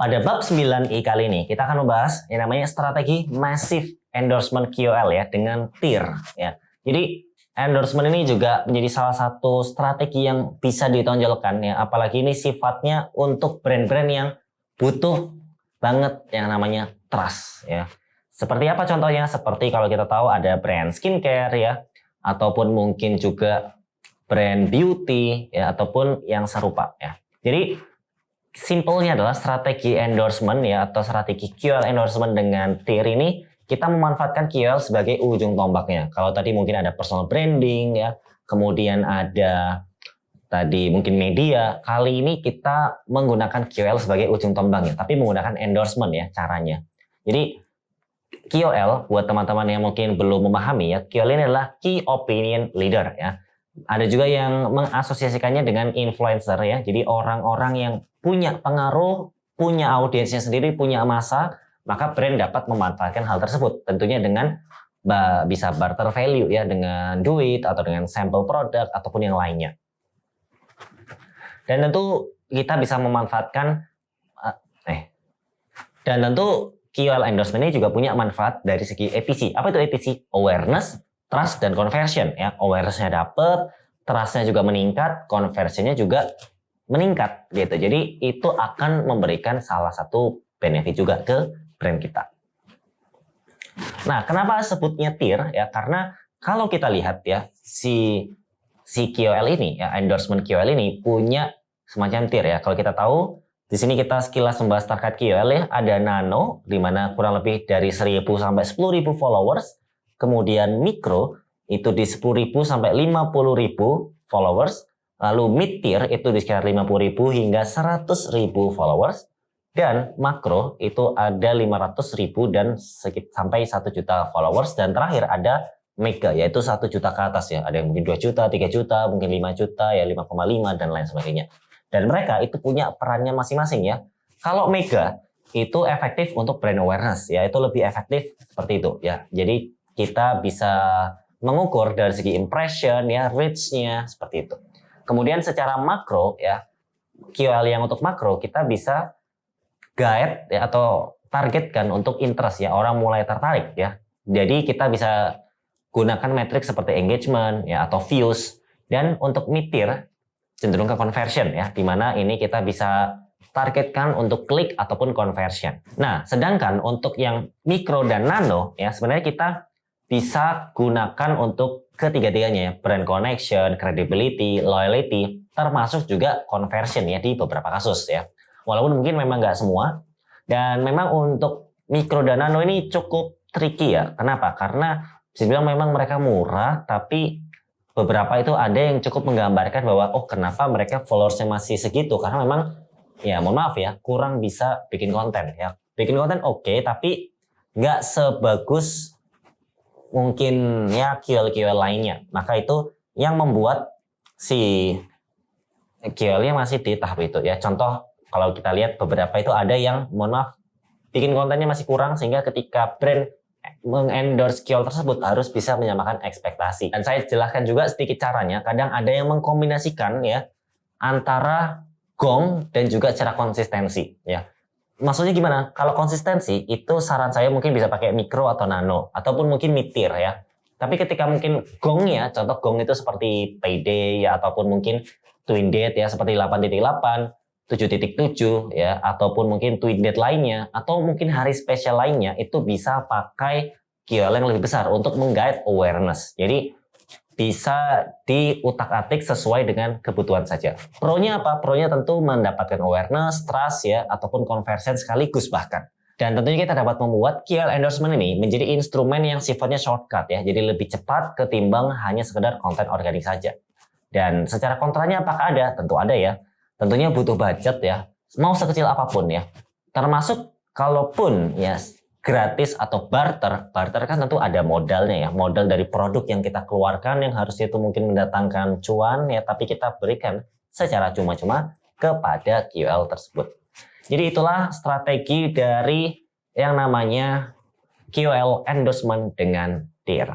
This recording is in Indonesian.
Pada bab 9i kali ini kita akan membahas yang namanya strategi massive endorsement KOL ya dengan tier ya. Jadi endorsement ini juga menjadi salah satu strategi yang bisa ditonjolkan ya, apalagi ini sifatnya untuk brand-brand yang butuh banget yang namanya trust ya. Seperti apa contohnya? Seperti kalau kita tahu ada brand skincare ya, ataupun mungkin juga brand beauty ya, ataupun yang serupa ya. Jadi simpelnya adalah strategi endorsement ya, atau strategi KOL endorsement dengan tier ini kita memanfaatkan KOL sebagai ujung tombaknya. Kalau tadi mungkin ada personal branding ya, kemudian ada tadi mungkin media, kali ini kita menggunakan KOL sebagai ujung tombaknya, tapi menggunakan endorsement ya caranya. Jadi KOL buat teman-teman yang mungkin belum memahami ya, KOL ini adalah Key Opinion Leader ya. Ada juga yang mengasosiasikannya dengan influencer ya. Jadi orang-orang yang punya pengaruh, punya audiensnya sendiri, punya massa, maka brand dapat memanfaatkan hal tersebut. Tentunya dengan bisa barter value ya, dengan duit atau dengan sampel produk ataupun yang lainnya. Dan tentu kita bisa memanfaatkan dan tentu KOL endorsement ini juga punya manfaat dari segi EPC. Apa itu EPC? Awareness, trust, dan conversion ya. Awareness-nya dapat, trust-nya juga meningkat, conversion-nya juga meningkat gitu. Jadi itu akan memberikan salah satu benefit juga ke brand kita. Nah, kenapa sebutnya tier ya? Karena kalau kita lihat ya, si KOL ini ya, endorsement KOL ini punya semacam tier ya. Kalau kita tahu di sini kita sekilas membahas terkait KOL ya, ada nano di mana kurang lebih dari 1.000 sampai 10.000 followers. Kemudian mikro itu di 10.000 sampai 50.000 followers. Lalu mid tier itu di sekitar 50.000 hingga 100.000 followers. Dan makro itu ada 500.000 dan sampai 1 juta followers. Dan terakhir ada mega, yaitu 1 juta ke atas ya. Ada yang mungkin 2 juta, 3 juta, mungkin 5 juta, ya 5,5 dan lain sebagainya. Dan mereka itu punya perannya masing-masing ya. Kalau mega itu efektif untuk brand awareness ya, itu lebih efektif seperti itu ya. Jadi kita bisa mengukur dari segi impression ya, reach-nya seperti itu. Kemudian secara makro ya, KOL yang untuk makro kita bisa guide ya, atau targetkan untuk interest ya, orang mulai tertarik ya. Jadi kita bisa gunakan metrik seperti engagement ya atau views. Dan untuk mid tier cenderung ke conversion ya, dimana ini kita bisa targetkan untuk klik ataupun conversion. Nah, sedangkan untuk yang mikro dan nano ya, sebenarnya kita bisa gunakan untuk ketiga-tiganya ya, brand connection, credibility, loyalty, termasuk juga conversion ya di beberapa kasus ya. Walaupun mungkin memang nggak semua, dan memang untuk mikro dan nano ini cukup tricky ya. Kenapa? Karena bisa bilang memang mereka murah, tapi beberapa itu ada yang cukup menggambarkan bahwa oh kenapa mereka followersnya masih segitu, karena memang ya mohon maaf ya kurang bisa bikin konten ya. Bikin konten oke, tapi nggak sebagus mungkin ya KOL lainnya. Maka itu yang membuat si KOL-nya masih di tahap itu ya. Contoh kalau kita lihat beberapa itu ada yang mohon maaf bikin kontennya masih kurang, sehingga ketika brand mengendorse KOL tersebut harus bisa menyamakan ekspektasi. Dan saya jelaskan juga sedikit caranya. Kadang ada yang mengkombinasikan ya antara gong dan juga cara konsistensi ya. Maksudnya gimana? Kalau konsistensi itu saran saya mungkin bisa pakai mikro atau nano ataupun mungkin mid tier ya. Tapi ketika mungkin gongnya, contoh gong itu seperti Payday ya, ataupun mungkin Twin Date ya seperti 8.8, 7.7 ya, ataupun mungkin tweet date lainnya, atau mungkin hari spesial lainnya, itu bisa pakai KOL yang lebih besar untuk meng-guide awareness. Jadi bisa diutak-atik sesuai dengan kebutuhan saja. Pro-nya apa? Pro-nya tentu mendapatkan awareness, trust ya, ataupun conversion sekaligus bahkan. Dan tentunya kita dapat membuat KOL endorsement ini menjadi instrumen yang sifatnya shortcut ya, jadi lebih cepat ketimbang hanya sekedar konten organik saja. Dan secara kontranya apakah ada? Tentu ada ya. Tentunya butuh budget ya, mau sekecil apapun ya. Termasuk kalaupun ya gratis atau barter kan tentu ada modalnya ya. Modal dari produk yang kita keluarkan yang harusnya itu mungkin mendatangkan cuan ya, tapi kita berikan secara cuma-cuma kepada KOL tersebut. Jadi itulah strategi dari yang namanya KOL endorsement dengan tier.